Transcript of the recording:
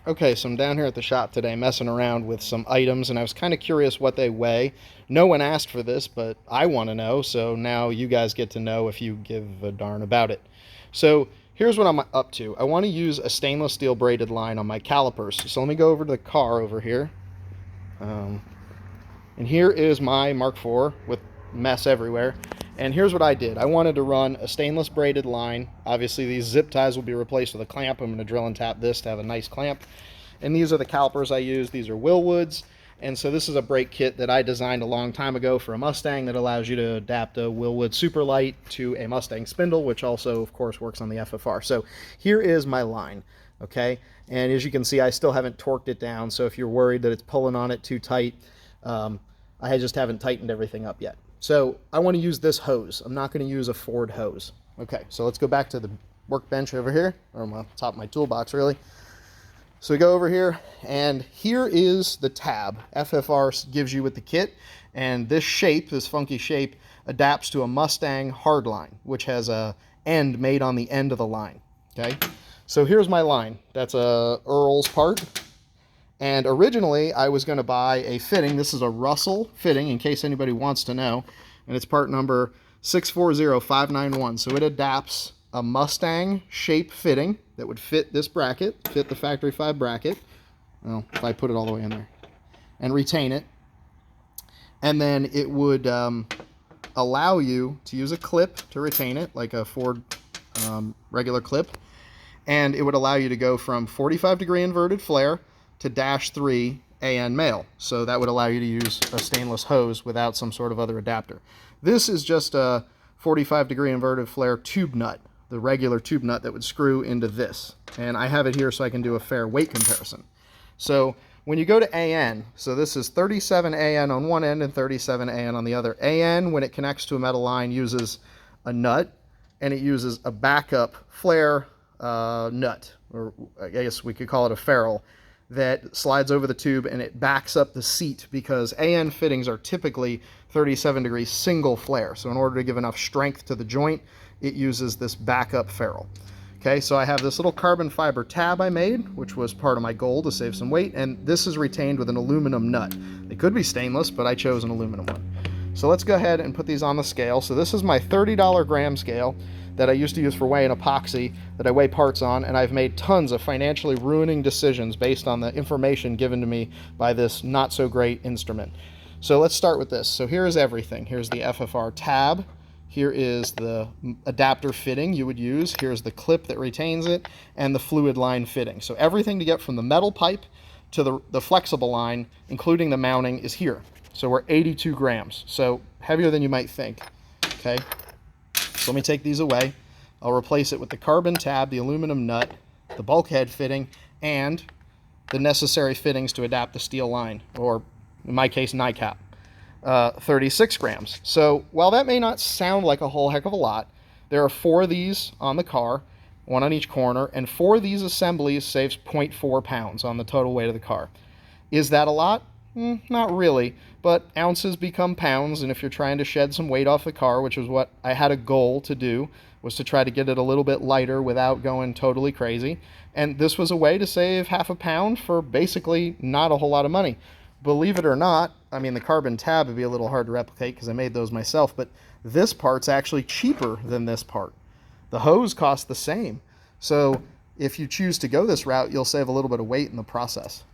Okay, so I'm down here at the shop today messing around with some items, and I was kind of curious what they weigh. No one asked for this, but I want to know, so now you guys get to know if you give a darn about it. So here's what I'm up to. I want to use a stainless steel braided line on my calipers. So let me go over to the car over here. And here is my Mark IV with mess everywhere. And here's what I did. I wanted to run a stainless braided line. Obviously, these zip ties will be replaced with a clamp. I'm going to drill and tap this to have a nice clamp. And these are the calipers I use. These are Willwoods. And so this is a brake kit that I designed a long time ago for a Mustang that allows you to adapt a Willwood Superlight to a Mustang spindle, which also, of course, works on the FFR. So here is my line, okay? And as you can see, I still haven't torqued it down. So if you're worried that it's pulling on it too tight, I just haven't tightened everything up yet. So I want to use this hose. I'm not going to use a Ford hose. Okay, so let's go back to the workbench over here, or on top of my toolbox, really. So we go over here, and here is the tab FFR gives you with the kit. And this shape, this funky shape, adapts to a Mustang hardline, which has a end made on the end of the line. Okay, so here's my line. That's a Earl's part. And originally, I was going to buy a fitting. This is a Russell fitting, in case anybody wants to know. And it's part number 640591. So it adapts a Mustang shape fitting that would fit this bracket, fit the Factory 5 bracket. Well, if I put it all the way in there. And retain it. And then it would allow you to use a clip to retain it, like a Ford regular clip. And it would allow you to go from 45-degree inverted flare to -3 AN male. So that would allow you to use a stainless hose without some sort of other adapter. This is just a 45-degree inverted flare tube nut, the regular tube nut that would screw into this. And I have it here so I can do a fair weight comparison. So when you go to AN, so this is 37 AN on one end and 37 AN on the other. AN, when it connects to a metal line, uses a nut, and it uses a backup flare nut, or I guess we could call it a ferrule, that slides over the tube and it backs up the seat, because AN fittings are typically 37-degree single flare. So in order to give enough strength to the joint, it uses this backup ferrule. Okay, so I have this little carbon fiber tab I made, which was part of my goal to save some weight, and this is retained with an aluminum nut. They could be stainless, but I chose an aluminum one. So let's go ahead and put these on the scale. So this is my $30 gram scale that I used to use for weighing epoxy, that I weigh parts on, and I've made tons of financially ruining decisions based on the information given to me by this not so great instrument. So let's start with this. So here is everything. Here's the FFR tab. Here is the adapter fitting you would use. Here's the clip that retains it, and the fluid line fitting. So everything to get from the metal pipe to the flexible line, including the mounting, is here. So we're 82 grams, so heavier than you might think. Okay. So let me take these away. I'll replace it with the carbon tab, the aluminum nut, the bulkhead fitting, and the necessary fittings to adapt the steel line, or in my case, NICAP. 36 grams. So while that may not sound like a whole heck of a lot, there are 4 of these on the car, one on each corner, and 4 of these assemblies saves 0.4 pounds on the total weight of the car. Is that a lot? Not really, but ounces become pounds, and if you're trying to shed some weight off the car, which is what I had a goal to do, was to try to get it a little bit lighter without going totally crazy, and this was a way to save half a pound for basically not a whole lot of money. Believe it or not, I mean, the carbon tab would be a little hard to replicate because I made those myself, but this part's actually cheaper than this part. The hose costs the same, so if you choose to go this route, you'll save a little bit of weight in the process.